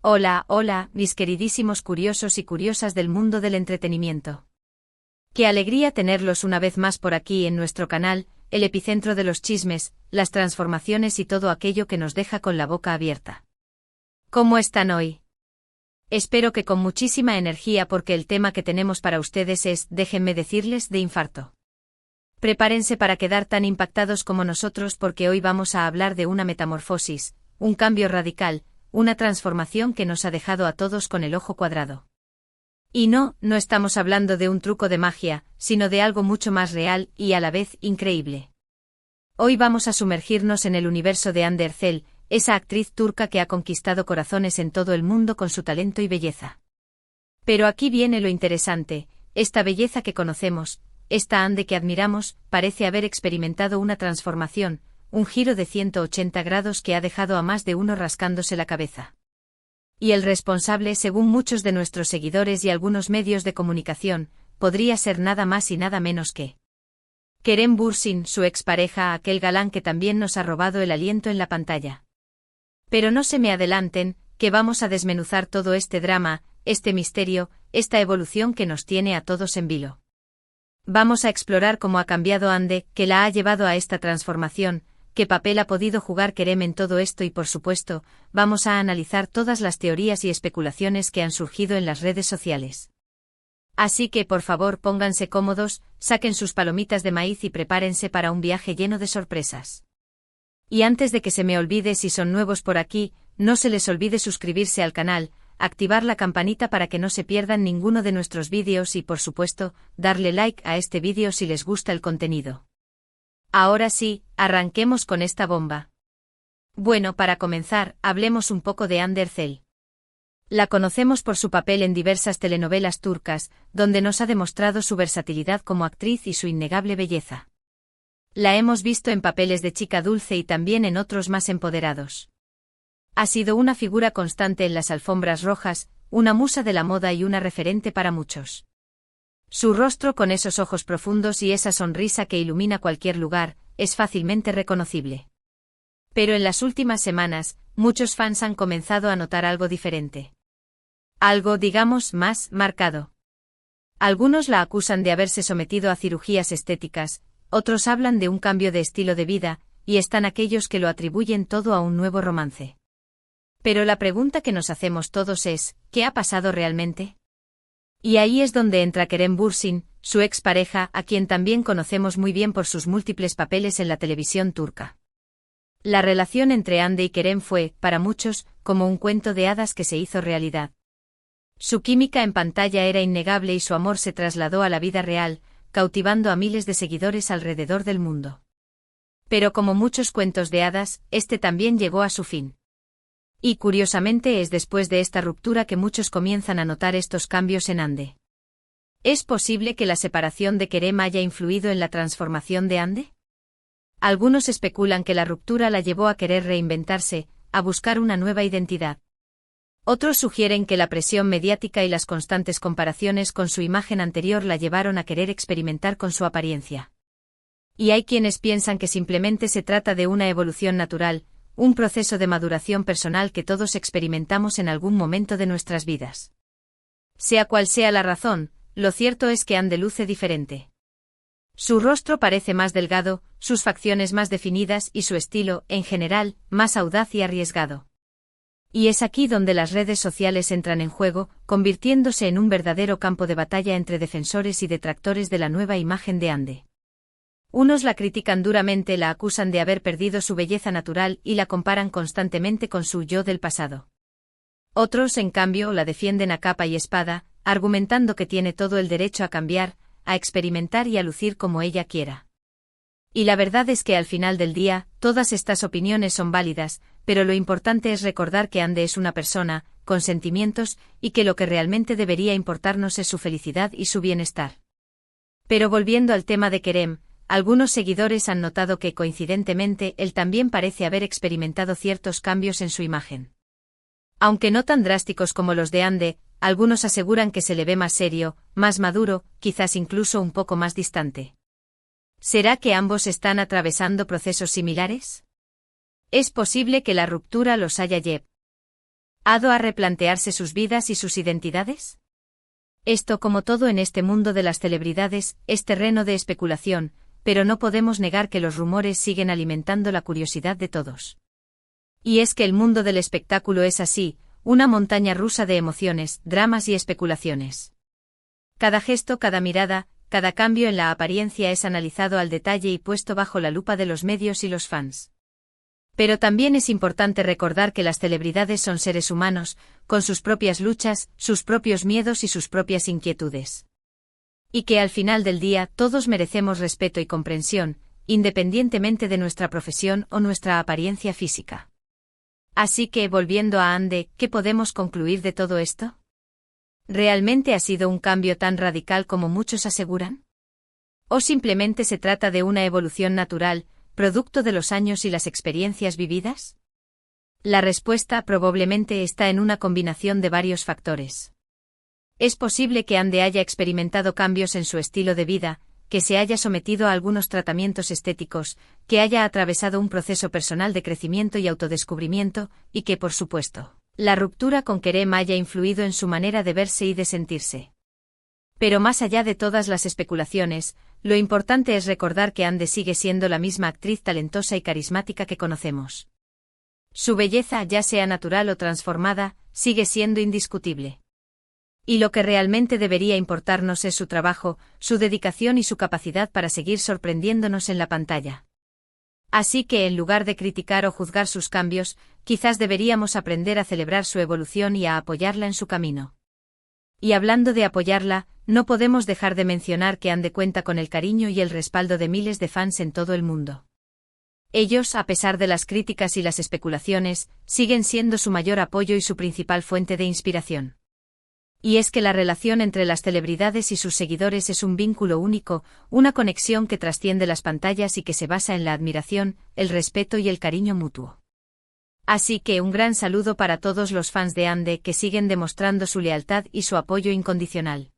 Hola, hola, mis queridísimos curiosos y curiosas del mundo del entretenimiento. Qué alegría tenerlos una vez más por aquí en nuestro canal, el epicentro de los chismes, las transformaciones y todo aquello que nos deja con la boca abierta. ¿Cómo están hoy? Espero que con muchísima energía porque el tema que tenemos para ustedes es, déjenme decirles, de infarto. Prepárense para quedar tan impactados como nosotros porque hoy vamos a hablar de una metamorfosis, un cambio radical, una transformación que nos ha dejado a todos con el ojo cuadrado. Y no estamos hablando de un truco de magia, sino de algo mucho más real y a la vez increíble. Hoy vamos a sumergirnos en el universo de Hande Erçel, esa actriz turca que ha conquistado corazones en todo el mundo con su talento y belleza. Pero aquí viene lo interesante, esta belleza que conocemos, esta Hande que admiramos, parece haber experimentado una transformación, un giro de 180 grados que ha dejado a más de uno rascándose la cabeza. Y el responsable, según muchos de nuestros seguidores y algunos medios de comunicación, podría ser nada más y nada menos que Kerem Bürsin, su expareja, aquel galán que también nos ha robado el aliento en la pantalla. Pero no se me adelanten, que vamos a desmenuzar todo este drama, este misterio, esta evolución que nos tiene a todos en vilo. Vamos a explorar cómo ha cambiado Hande, que la ha llevado a esta transformación, qué papel ha podido jugar Kerem en todo esto y por supuesto, vamos a analizar todas las teorías y especulaciones que han surgido en las redes sociales. Así que por favor pónganse cómodos, saquen sus palomitas de maíz y prepárense para un viaje lleno de sorpresas. Y antes de que se me olvide, si son nuevos por aquí, no se les olvide suscribirse al canal, activar la campanita para que no se pierdan ninguno de nuestros vídeos y por supuesto, darle like a este vídeo si les gusta el contenido. Ahora sí, arranquemos con esta bomba. Bueno, para comenzar, hablemos un poco de Hande Erçel. La conocemos por su papel en diversas telenovelas turcas, donde nos ha demostrado su versatilidad como actriz y su innegable belleza. La hemos visto en papeles de chica dulce y también en otros más empoderados. Ha sido una figura constante en las alfombras rojas, una musa de la moda y una referente para muchos. Su rostro con esos ojos profundos y esa sonrisa que ilumina cualquier lugar, es fácilmente reconocible. Pero en las últimas semanas, muchos fans han comenzado a notar algo diferente. Algo, digamos, más marcado. Algunos la acusan de haberse sometido a cirugías estéticas, otros hablan de un cambio de estilo de vida, y están aquellos que lo atribuyen todo a un nuevo romance. Pero la pregunta que nos hacemos todos es, ¿qué ha pasado realmente? Y ahí es donde entra Kerem Bürsin, su expareja, a quien también conocemos muy bien por sus múltiples papeles en la televisión turca. La relación entre Hande y Kerem fue, para muchos, como un cuento de hadas que se hizo realidad. Su química en pantalla era innegable y su amor se trasladó a la vida real, cautivando a miles de seguidores alrededor del mundo. Pero como muchos cuentos de hadas, este también llegó a su fin. Y curiosamente es después de esta ruptura que muchos comienzan a notar estos cambios en Hande. ¿Es posible que la separación de Kerem haya influido en la transformación de Hande? Algunos especulan que la ruptura la llevó a querer reinventarse, a buscar una nueva identidad. Otros sugieren que la presión mediática y las constantes comparaciones con su imagen anterior la llevaron a querer experimentar con su apariencia. Y hay quienes piensan que simplemente se trata de una evolución natural, un proceso de maduración personal que todos experimentamos en algún momento de nuestras vidas. Sea cual sea la razón, lo cierto es que Hande luce diferente. Su rostro parece más delgado, sus facciones más definidas y su estilo, en general, más audaz y arriesgado. Y es aquí donde las redes sociales entran en juego, convirtiéndose en un verdadero campo de batalla entre defensores y detractores de la nueva imagen de Hande. Unos la critican duramente, la acusan de haber perdido su belleza natural y la comparan constantemente con su yo del pasado. Otros, en cambio, la defienden a capa y espada, argumentando que tiene todo el derecho a cambiar, a experimentar y a lucir como ella quiera. Y la verdad es que al final del día, todas estas opiniones son válidas, pero lo importante es recordar que Hande es una persona, con sentimientos, y que lo que realmente debería importarnos es su felicidad y su bienestar. Pero volviendo al tema de Kerem, algunos seguidores han notado que coincidentemente él también parece haber experimentado ciertos cambios en su imagen. Aunque no tan drásticos como los de Hande, algunos aseguran que se le ve más serio, más maduro, quizás incluso un poco más distante. ¿Será que ambos están atravesando procesos similares? Es posible que la ruptura los haya llevado ¿Ado a replantearse sus vidas y sus identidades? Esto, como todo en este mundo de las celebridades, es terreno de especulación, pero no podemos negar que los rumores siguen alimentando la curiosidad de todos. Y es que el mundo del espectáculo es así, una montaña rusa de emociones, dramas y especulaciones. Cada gesto, cada mirada, cada cambio en la apariencia es analizado al detalle y puesto bajo la lupa de los medios y los fans. Pero también es importante recordar que las celebridades son seres humanos, con sus propias luchas, sus propios miedos y sus propias inquietudes. Y que al final del día todos merecemos respeto y comprensión, independientemente de nuestra profesión o nuestra apariencia física. Así que, volviendo a Ande, ¿qué podemos concluir de todo esto? ¿Realmente ha sido un cambio tan radical como muchos aseguran? ¿O simplemente se trata de una evolución natural, producto de los años y las experiencias vividas? La respuesta probablemente está en una combinación de varios factores. Es posible que Ande haya experimentado cambios en su estilo de vida, que se haya sometido a algunos tratamientos estéticos, que haya atravesado un proceso personal de crecimiento y autodescubrimiento, y que, por supuesto, la ruptura con Kerem haya influido en su manera de verse y de sentirse. Pero más allá de todas las especulaciones, lo importante es recordar que Ande sigue siendo la misma actriz talentosa y carismática que conocemos. Su belleza, ya sea natural o transformada, sigue siendo indiscutible. Y lo que realmente debería importarnos es su trabajo, su dedicación y su capacidad para seguir sorprendiéndonos en la pantalla. Así que en lugar de criticar o juzgar sus cambios, quizás deberíamos aprender a celebrar su evolución y a apoyarla en su camino. Y hablando de apoyarla, no podemos dejar de mencionar que Ande cuenta con el cariño y el respaldo de miles de fans en todo el mundo. Ellos, a pesar de las críticas y las especulaciones, siguen siendo su mayor apoyo y su principal fuente de inspiración. Y es que la relación entre las celebridades y sus seguidores es un vínculo único, una conexión que trasciende las pantallas y que se basa en la admiración, el respeto y el cariño mutuo. Así que un gran saludo para todos los fans de Ande que siguen demostrando su lealtad y su apoyo incondicional.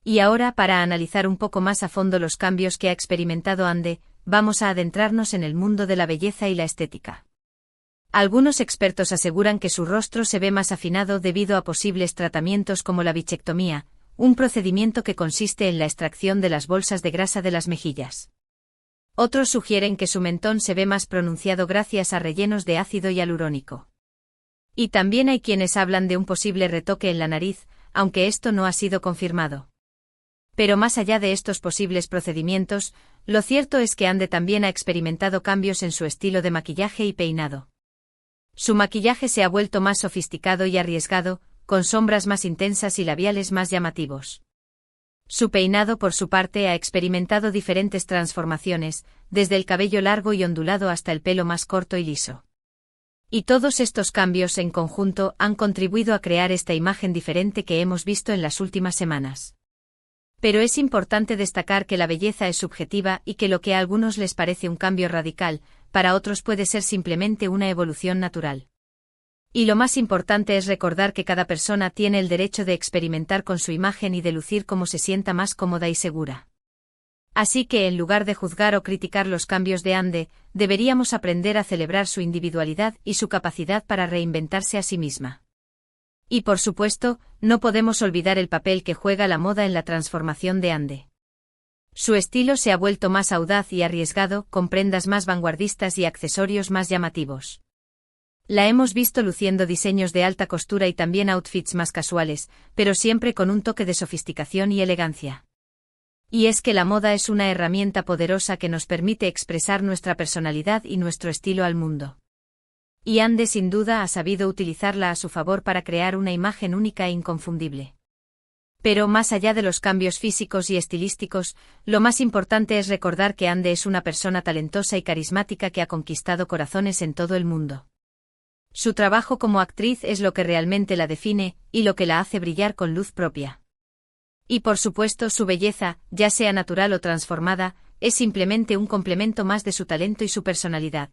Y ahora, para analizar un poco más a fondo los cambios que ha experimentado Ande, vamos a adentrarnos en el mundo de la belleza y la estética. Algunos expertos aseguran que su rostro se ve más afinado debido a posibles tratamientos como la bichectomía, un procedimiento que consiste en la extracción de las bolsas de grasa de las mejillas. Otros sugieren que su mentón se ve más pronunciado gracias a rellenos de ácido hialurónico. Y también hay quienes hablan de un posible retoque en la nariz, aunque esto no ha sido confirmado. Pero más allá de estos posibles procedimientos, lo cierto es que Ande también ha experimentado cambios en su estilo de maquillaje y peinado. Su maquillaje se ha vuelto más sofisticado y arriesgado, con sombras más intensas y labiales más llamativos. Su peinado, por su parte, ha experimentado diferentes transformaciones, desde el cabello largo y ondulado hasta el pelo más corto y liso. Y todos estos cambios en conjunto han contribuido a crear esta imagen diferente que hemos visto en las últimas semanas. Pero es importante destacar que la belleza es subjetiva y que lo que a algunos les parece un cambio radical, para otros puede ser simplemente una evolución natural. Y lo más importante es recordar que cada persona tiene el derecho de experimentar con su imagen y de lucir como se sienta más cómoda y segura. Así que en lugar de juzgar o criticar los cambios de Ande, deberíamos aprender a celebrar su individualidad y su capacidad para reinventarse a sí misma. Y por supuesto, no podemos olvidar el papel que juega la moda en la transformación de Ande. Su estilo se ha vuelto más audaz y arriesgado, con prendas más vanguardistas y accesorios más llamativos. La hemos visto luciendo diseños de alta costura y también outfits más casuales, pero siempre con un toque de sofisticación y elegancia. Y es que la moda es una herramienta poderosa que nos permite expresar nuestra personalidad y nuestro estilo al mundo. Y Ande sin duda ha sabido utilizarla a su favor para crear una imagen única e inconfundible. Pero más allá de los cambios físicos y estilísticos, lo más importante es recordar que Ande es una persona talentosa y carismática que ha conquistado corazones en todo el mundo. Su trabajo como actriz es lo que realmente la define, y lo que la hace brillar con luz propia. Y por supuesto su belleza, ya sea natural o transformada, es simplemente un complemento más de su talento y su personalidad.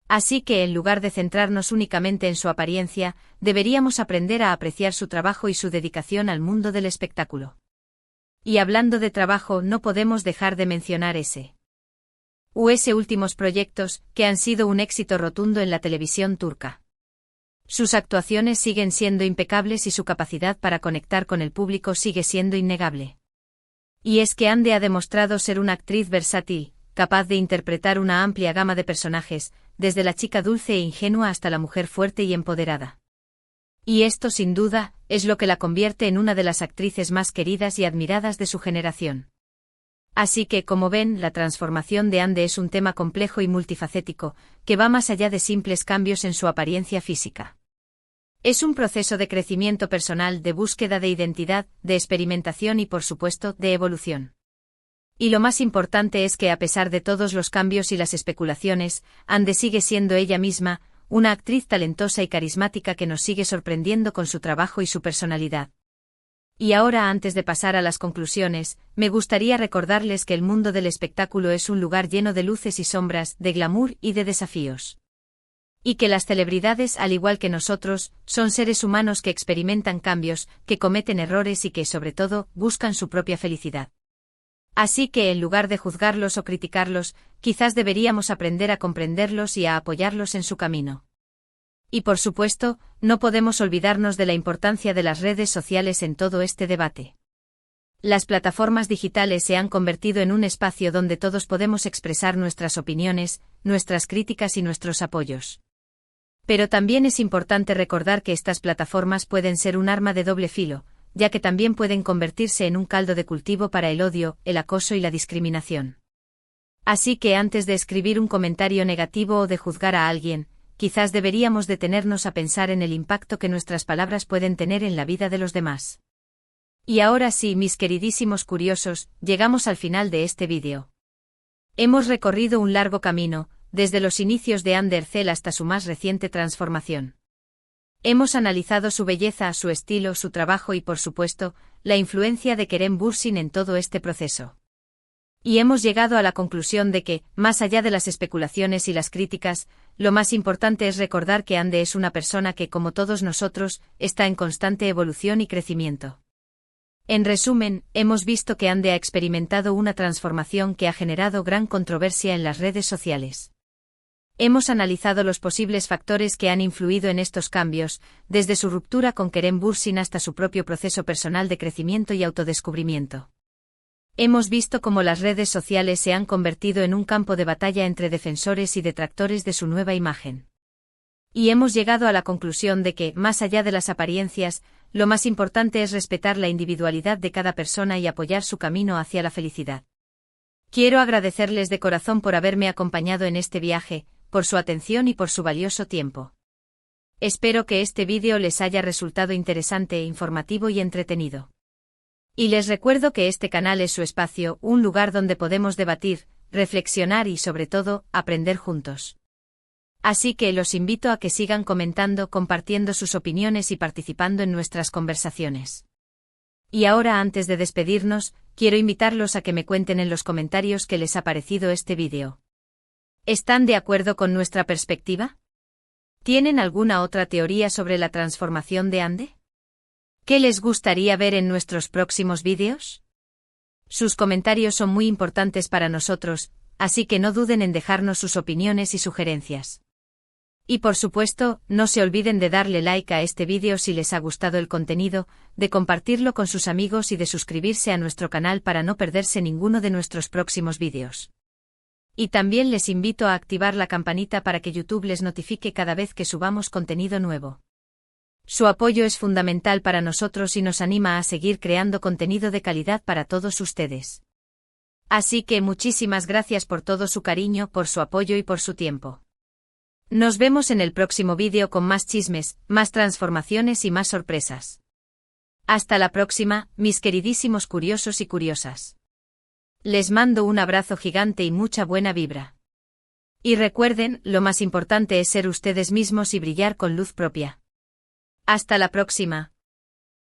Así que en lugar de centrarnos únicamente en su apariencia, deberíamos aprender a apreciar su trabajo y su dedicación al mundo del espectáculo. Y hablando de trabajo, no podemos dejar de mencionar ese últimos proyectos, que han sido un éxito rotundo en la televisión turca. Sus actuaciones siguen siendo impecables y su capacidad para conectar con el público sigue siendo innegable. Y es que Ande ha demostrado ser una actriz versátil, capaz de interpretar una amplia gama de personajes, desde la chica dulce e ingenua hasta la mujer fuerte y empoderada. Y esto, sin duda, es lo que la convierte en una de las actrices más queridas y admiradas de su generación. Así que, como ven, la transformación de Ande es un tema complejo y multifacético, que va más allá de simples cambios en su apariencia física. Es un proceso de crecimiento personal, de búsqueda de identidad, de experimentación y, por supuesto, de evolución. Y lo más importante es que, a pesar de todos los cambios y las especulaciones, Ande sigue siendo ella misma, una actriz talentosa y carismática que nos sigue sorprendiendo con su trabajo y su personalidad. Y ahora, antes de pasar a las conclusiones, me gustaría recordarles que el mundo del espectáculo es un lugar lleno de luces y sombras, de glamour y de desafíos. Y que las celebridades, al igual que nosotros, son seres humanos que experimentan cambios, que cometen errores y que, sobre todo, buscan su propia felicidad. Así que, en lugar de juzgarlos o criticarlos, quizás deberíamos aprender a comprenderlos y a apoyarlos en su camino. Y por supuesto, no podemos olvidarnos de la importancia de las redes sociales en todo este debate. Las plataformas digitales se han convertido en un espacio donde todos podemos expresar nuestras opiniones, nuestras críticas y nuestros apoyos. Pero también es importante recordar que estas plataformas pueden ser un arma de doble filo, ya que también pueden convertirse en un caldo de cultivo para el odio, el acoso y la discriminación. Así que antes de escribir un comentario negativo o de juzgar a alguien, quizás deberíamos detenernos a pensar en el impacto que nuestras palabras pueden tener en la vida de los demás. Y ahora sí, mis queridísimos curiosos, llegamos al final de este vídeo. Hemos recorrido un largo camino, desde los inicios de Ande Ercel hasta su más reciente transformación. Hemos analizado su belleza, su estilo, su trabajo y, por supuesto, la influencia de Kerem Bürsin en todo este proceso. Y hemos llegado a la conclusión de que, más allá de las especulaciones y las críticas, lo más importante es recordar que Ande es una persona que, como todos nosotros, está en constante evolución y crecimiento. En resumen, hemos visto que Ande ha experimentado una transformación que ha generado gran controversia en las redes sociales. Hemos analizado los posibles factores que han influido en estos cambios, desde su ruptura con Kerem Bürsin hasta su propio proceso personal de crecimiento y autodescubrimiento. Hemos visto cómo las redes sociales se han convertido en un campo de batalla entre defensores y detractores de su nueva imagen. Y hemos llegado a la conclusión de que, más allá de las apariencias, lo más importante es respetar la individualidad de cada persona y apoyar su camino hacia la felicidad. Quiero agradecerles de corazón por haberme acompañado en este viaje, por su atención y por su valioso tiempo. Espero que este vídeo les haya resultado interesante, informativo y entretenido. Y les recuerdo que este canal es su espacio, un lugar donde podemos debatir, reflexionar y, sobre todo, aprender juntos. Así que los invito a que sigan comentando, compartiendo sus opiniones y participando en nuestras conversaciones. Y ahora, antes de despedirnos, quiero invitarlos a que me cuenten en los comentarios qué les ha parecido este vídeo. ¿Están de acuerdo con nuestra perspectiva? ¿Tienen alguna otra teoría sobre la transformación de Ande? ¿Qué les gustaría ver en nuestros próximos vídeos? Sus comentarios son muy importantes para nosotros, así que no duden en dejarnos sus opiniones y sugerencias. Y por supuesto, no se olviden de darle like a este vídeo si les ha gustado el contenido, de compartirlo con sus amigos y de suscribirse a nuestro canal para no perderse ninguno de nuestros próximos vídeos. Y también les invito a activar la campanita para que YouTube les notifique cada vez que subamos contenido nuevo. Su apoyo es fundamental para nosotros y nos anima a seguir creando contenido de calidad para todos ustedes. Así que muchísimas gracias por todo su cariño, por su apoyo y por su tiempo. Nos vemos en el próximo vídeo con más chismes, más transformaciones y más sorpresas. Hasta la próxima, mis queridísimos curiosos y curiosas. Les mando un abrazo gigante y mucha buena vibra. Y recuerden, lo más importante es ser ustedes mismos y brillar con luz propia. Hasta la próxima.